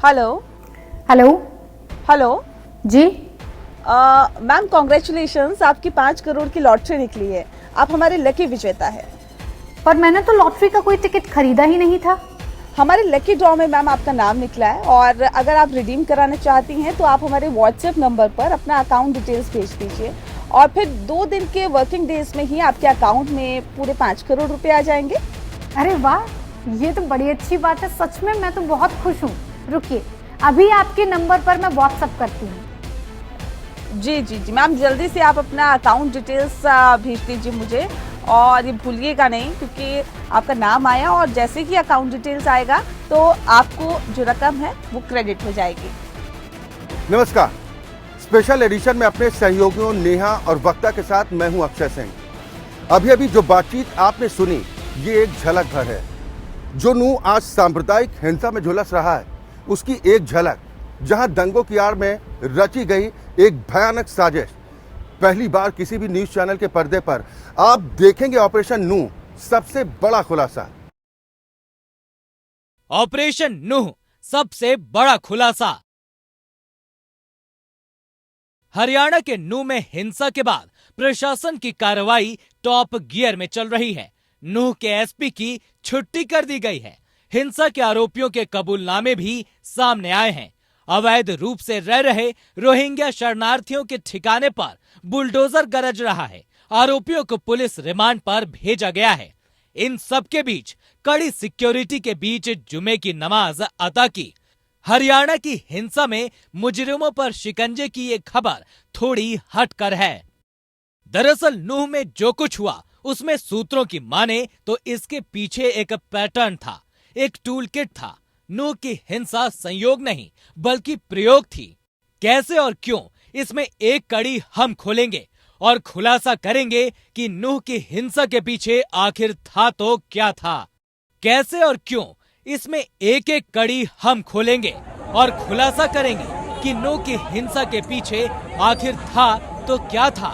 Hello. Hello. Hello जी। Ma'am, congratulations, आपकी 5 करोड़ की lottery निकली है। आप हमारे लकी विजेता है। पर मैंने तो लॉटरी का कोई टिकट खरीदा ही नहीं था। हमारे लकी ड्रॉ में मैम आपका नाम निकला है, और अगर आप रिडीम कराना चाहती हैं तो आप हमारे व्हाट्सएप नंबर पर अपना अकाउंट डिटेल्स भेज दीजिए, और फिर 2 दिन के वर्किंग डेज में ही आपके अकाउंट में पूरे 5 करोड़ रुपए आ जाएंगे। अरे वाह, ये तो बड़ी अच्छी बात है। सच में मैं तो बहुत खुश हूँ। रुकिए, अभी आपके नंबर पर मैं व्हाट्सएप करती हूँ। जी जी जी मैम, जल्दी से आप अपना अकाउंट डिटेल्स भेज दीजिए मुझे, और ये भूलिएगा नहीं, क्योंकि आपका नाम आया और जैसे ही अकाउंट डिटेल्स आएगा तो आपको जो रकम है वो क्रेडिट हो जाएगी। नमस्कार। स्पेशल एडिशन में अपने सहयोगियों नेहा और वक्ता के साथ मैं हूं अक्षय सिंह। अभी अभी जो बातचीत आपने सुनी, ये एक झलक भर है। जो नूह आज सांप्रदायिक हिंसा में झुलस रहा है, उसकी एक झलक, जहां दंगों की आड़ में रची गई एक भयानक साजिश। पहली बार किसी भी न्यूज चैनल के पर्दे पर आप देखेंगे ऑपरेशन नूह, सबसे बड़ा खुलासा। ऑपरेशन नूह, सबसे बड़ा खुलासा। हरियाणा के नूह में हिंसा के बाद प्रशासन की कार्रवाई टॉप गियर में चल रही है। नूह के एसपी की छुट्टी कर दी गई है। हिंसा के आरोपियों के कबूलनामे भी सामने आए हैं। अवैध रूप से रह रहे रोहिंग्या शरणार्थियों के ठिकाने पर बुलडोजर गरज रहा है। आरोपियों को पुलिस रिमांड पर भेजा गया है। इन सब के बीच कड़ी सिक्योरिटी के बीच जुमे की नमाज अता की। हरियाणा की हिंसा में मुजरिमों पर शिकंजे की ये खबर थोड़ी हटकर है। दरअसल नूह में जो कुछ हुआ, उसमें सूत्रों की माने तो इसके पीछे एक पैटर्न था, एक टूल किट था। नूह की हिंसा संयोग नहीं बल्कि प्रयोग थी। कैसे और क्यों, इसमें एक कड़ी हम खोलेंगे और खुलासा करेंगे कि नूह की हिंसा के पीछे आखिर था तो क्या था। कैसे और क्यों, इसमें एक एक कड़ी हम खोलेंगे और खुलासा करेंगे कि नूह की हिंसा के पीछे आखिर था तो क्या था।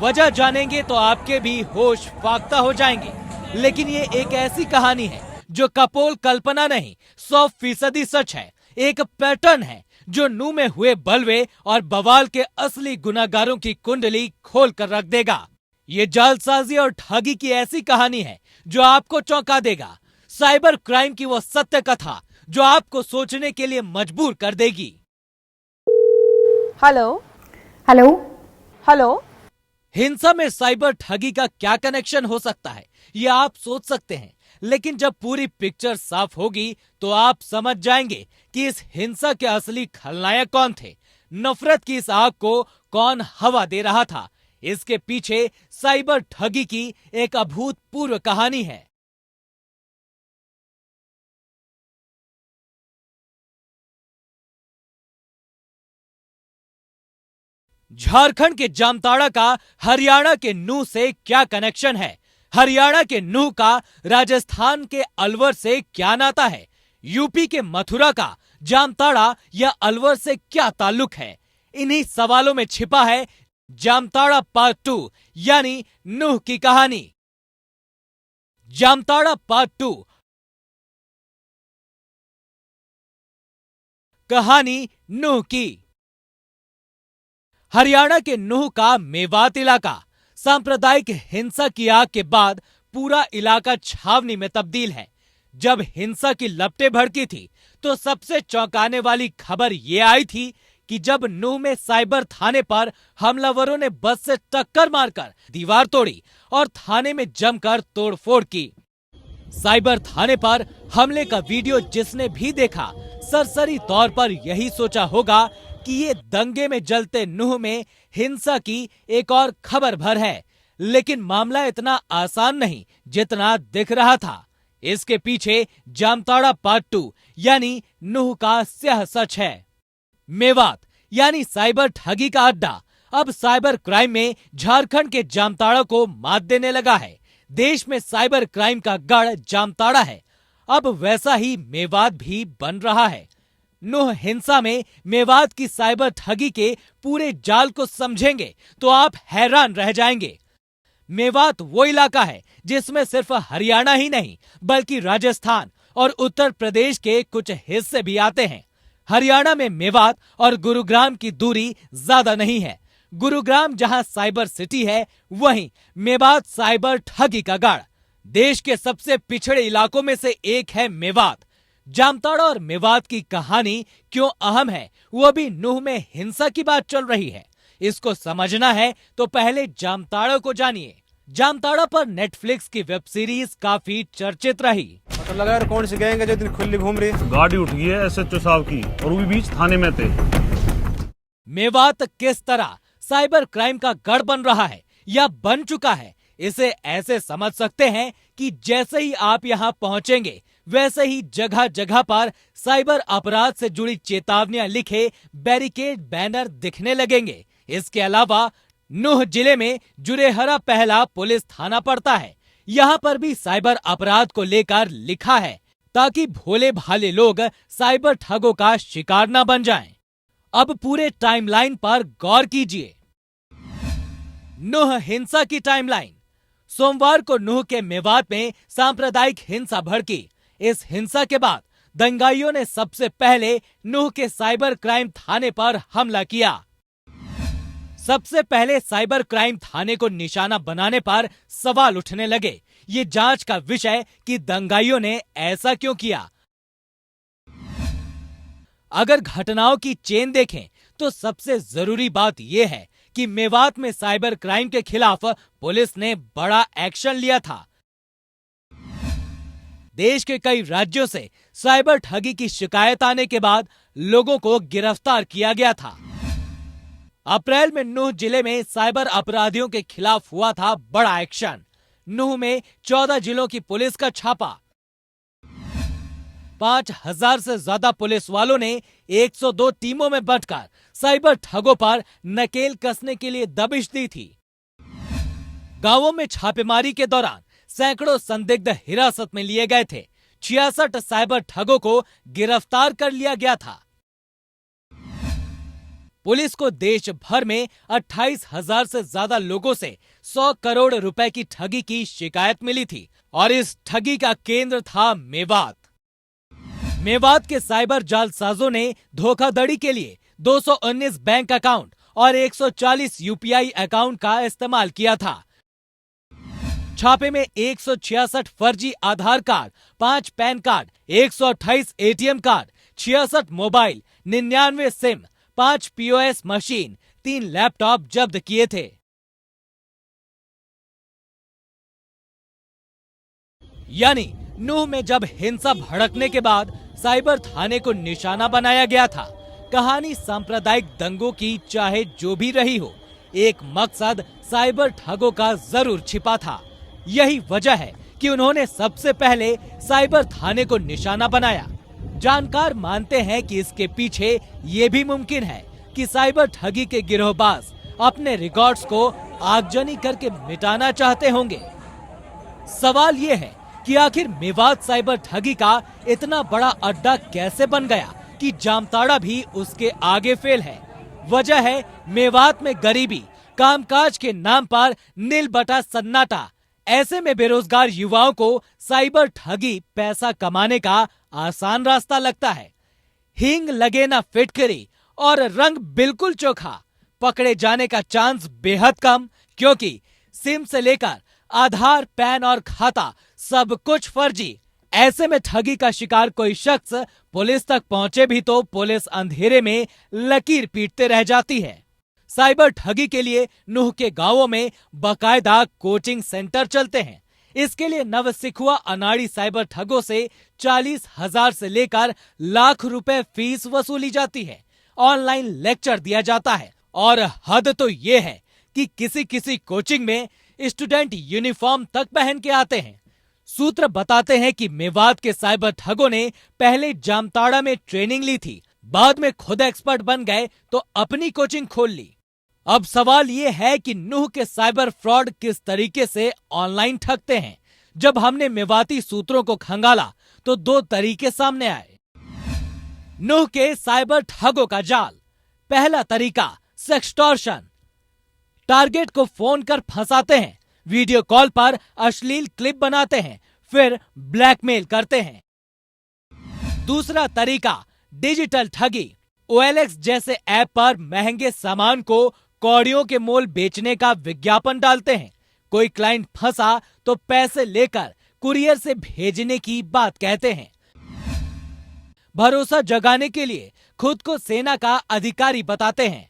वजह जानेंगे तो आपके भी होश फाख्ता हो जाएंगे। लेकिन ये एक ऐसी कहानी है जो कपोल कल्पना नहीं, 100% सच है। एक पैटर्न है जो नूह में हुए बलवे और बवाल के असली गुनाहगारों की कुंडली खोल कर रख देगा। ये जालसाजी और ठगी की ऐसी कहानी है जो आपको चौंका देगा। साइबर क्राइम की वो सत्य कथा जो आपको सोचने के लिए मजबूर कर देगी। हेलो। हेलो। हेलो। हिंसा में साइबर ठगी का क्या कनेक्शन हो सकता है, ये आप सोच सकते हैं, लेकिन जब पूरी पिक्चर साफ होगी तो आप समझ जाएंगे कि इस हिंसा के असली खलनायक कौन थे। नफरत की इस आग को कौन हवा दे रहा था। इसके पीछे साइबर ठगी की एक अभूतपूर्व कहानी है। झारखंड के जामताड़ा का हरियाणा के नूह से क्या कनेक्शन है? हरियाणा के नूह का राजस्थान के अलवर से क्या नाता है? यूपी के मथुरा का जामताड़ा या अलवर से क्या ताल्लुक है? इन्हीं सवालों में छिपा है जामताड़ा पार्ट 2, यानी नूह की कहानी। जामताड़ा पार्ट 2, कहानी नूह की। हरियाणा के नूह का मेवात इलाका सांप्रदायिक हिंसा की आग के बाद पूरा इलाका छावनी में तब्दील है। जब हिंसा की लपटें भड़की थी तो सबसे चौंकाने वाली खबर यह आई थी कि जब नूह में साइबर थाने पर हमलावरों ने बस से टक्कर मारकर दीवार तोड़ी और थाने में जमकर तोड़फोड़ की। साइबर थाने पर हमले का वीडियो जिसने भी देखा, सरसरी तौर पर यही सोचा होगा कि ये दंगे में जलते नूह में हिंसा की एक और खबर भर है। लेकिन मामला इतना आसान नहीं जितना दिख रहा था। इसके पीछे जामताड़ा पार्ट 2 यानी नूह का स्याह सच है। मेवात यानी साइबर ठगी का अड्डा अब साइबर क्राइम में झारखंड के जामताड़ा को मात देने लगा है। देश में साइबर क्राइम का गढ़ जामताड़ा है, अब वैसा ही मेवात भी बन रहा है। नूह हिंसा में मेवात की साइबर ठगी के पूरे जाल को समझेंगे तो आप हैरान रह जाएंगे। मेवात वो इलाका है जिसमें सिर्फ हरियाणा ही नहीं बल्कि राजस्थान और उत्तर प्रदेश के कुछ हिस्से भी आते हैं। हरियाणा में मेवात और गुरुग्राम की दूरी ज्यादा नहीं है। गुरुग्राम जहां साइबर सिटी है, वहीं मेवात साइबर ठगी का गढ़। देश के सबसे पिछड़े इलाकों में से एक है मेवात। जामताड़ा और मेवात की कहानी क्यों अहम है, वो भी नूह में हिंसा की बात चल रही है। इसको समझना है तो पहले जामताड़ा को जानिए। जामताड़ा पर नेटफ्लिक्स की वेब सीरीज काफी चर्चित रही। पता लगा यार कौन सी गैंग है जो इतनी खुली घूम रही है। गाड़ी उठ गई है एसएचओ साहब की और वो भी बीच थाने में थे। मेवात किस तरह साइबर क्राइम का गढ़ बन रहा है या बन चुका है, इसे ऐसे समझ सकते हैं कि जैसे ही आप यहाँ पहुंचेंगे वैसे ही जगह जगह पर साइबर अपराध से जुड़ी चेतावनियां लिखे बैरिकेड बैनर दिखने लगेंगे। इसके अलावा नूह जिले में जुरेहरा पहला पुलिस थाना पड़ता है। यहाँ पर भी साइबर अपराध को लेकर लिखा है ताकि भोले भाले लोग साइबर ठगों का शिकार न बन जाएं। अब पूरे टाइमलाइन पर गौर कीजिए। नूह हिंसा की टाइमलाइन। सोमवार को नूह के मेवात में सांप्रदायिक हिंसा भड़की। इस हिंसा के बाद दंगाइयों ने सबसे पहले नूह के साइबर क्राइम थाने पर हमला किया। सबसे पहले साइबर क्राइम थाने को निशाना बनाने पर सवाल उठने लगे। ये जांच का विषय कि दंगाइयों ने ऐसा क्यों किया। अगर घटनाओं की चेन देखें तो सबसे जरूरी बात यह है कि मेवात में साइबर क्राइम के खिलाफ पुलिस ने बड़ा एक्शन लिया था। देश के कई राज्यों से साइबर ठगी की शिकायत आने के बाद लोगों को गिरफ्तार किया गया था। अप्रैल में नूह जिले में साइबर अपराधियों के खिलाफ हुआ था बड़ा एक्शन। नूह में 14 जिलों की पुलिस का छापा। 5000 से ज्यादा पुलिस वालों ने 102 टीमों में बंटकर साइबर ठगों पर नकेल कसने के लिए दबिश दी थी। गांवों में छापेमारी के दौरान सैकड़ों संदिग्ध हिरासत में लिए गए थे। 66 साइबर ठगों को गिरफ्तार कर लिया गया था। पुलिस को देश भर में 28,000 से ज्यादा लोगों से 100 करोड़ रुपए की ठगी की शिकायत मिली थी और इस ठगी का केंद्र था मेवात। मेवात के साइबर जालसाजों ने धोखाधड़ी के लिए 219 बैंक अकाउंट और 140 यूपीआई अकाउंट का इस्तेमाल किया था। छापे में 166 फर्जी Aadhaar card, 5 PAN card, 128 ATM card, 66 mobile, 99 SIM, 5 POS machine, 3 laptop जब्त किए थे। यानी नूह में जब हिंसा भड़कने के बाद साइबर थाने को निशाना बनाया गया था। कहानी सांप्रदायिक दंगों की चाहे जो भी रही हो, एक मकसद साइबर ठगों का जरूर छिपा था। यही वजह है कि उन्होंने सबसे पहले साइबर थाने को निशाना बनाया। जानकार मानते हैं कि इसके पीछे ये भी मुमकिन है कि साइबर ठगी के गिरोहबाज अपने रिकॉर्ड्स को आगजनी करके मिटाना चाहते होंगे। सवाल ये है कि आखिर मेवात साइबर ठगी का इतना बड़ा अड्डा कैसे बन गया कि जामताड़ा भी उसके आगे फेल है। वजह है मेवात में गरीबी, कामकाज के नाम पर नील बटा सन्नाटा। ऐसे में बेरोजगार युवाओं को साइबर ठगी पैसा कमाने का आसान रास्ता लगता है। हींग लगे ना फिटकरी और रंग बिल्कुल चोखा। पकड़े जाने का चांस बेहद कम, क्योंकि सिम से लेकर आधार, पैन और खाता सब कुछ फर्जी। ऐसे में ठगी का शिकार कोई शख्स पुलिस तक पहुंचे भी तो पुलिस अंधेरे में लकीर पीटते रह जाती है। साइबर ठगी के लिए नूह के गांवों में बाकायदा कोचिंग सेंटर चलते हैं। इसके लिए नवसिखुआ अनाड़ी साइबर ठगों से 40,000 से लेकर लाख रुपए फीस वसूली जाती है। ऑनलाइन लेक्चर दिया जाता है और हद तो ये है कि किसी किसी कोचिंग में स्टूडेंट यूनिफॉर्म तक पहन के आते हैं। सूत्र बताते हैं कि मेवात के साइबर ठगों ने पहले जामताड़ा में ट्रेनिंग ली थी, बाद में खुद एक्सपर्ट बन गए तो अपनी कोचिंग खोल ली। अब सवाल ये है कि नूह के साइबर फ्रॉड किस तरीके से ऑनलाइन ठगते हैं। जब हमने मेवाती सूत्रों को खंगाला तो 2 तरीके सामने आए। नूह के साइबर ठगों का जाल। पहला तरीका सेक्सटॉर्शन। टारगेट को फोन कर फंसाते हैं, वीडियो कॉल पर अश्लील क्लिप बनाते हैं, फिर ब्लैकमेल करते हैं। दूसरा तरीका डिजिटल ठगी। OLX जैसे ऐप पर महंगे सामान को कौड़ियों के मोल बेचने का विज्ञापन डालते हैं। कोई क्लाइंट फंसा तो पैसे लेकर कुरियर से भेजने की बात कहते हैं। भरोसा जगाने के लिए खुद को सेना का अधिकारी बताते हैं।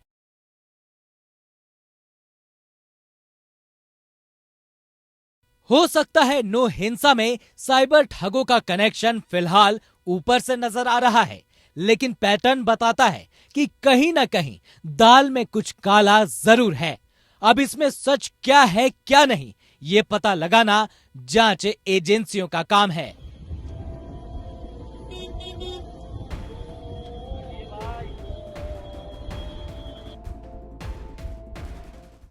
हो सकता है नो हिंसा में साइबर ठगों का कनेक्शन फिलहाल ऊपर से नजर आ रहा है, लेकिन पैटर्न बताता है कि कहीं ना कहीं दाल में कुछ काला जरूर है। अब इसमें सच क्या है क्या नहीं, ये पता लगाना जांच एजेंसियों का काम है।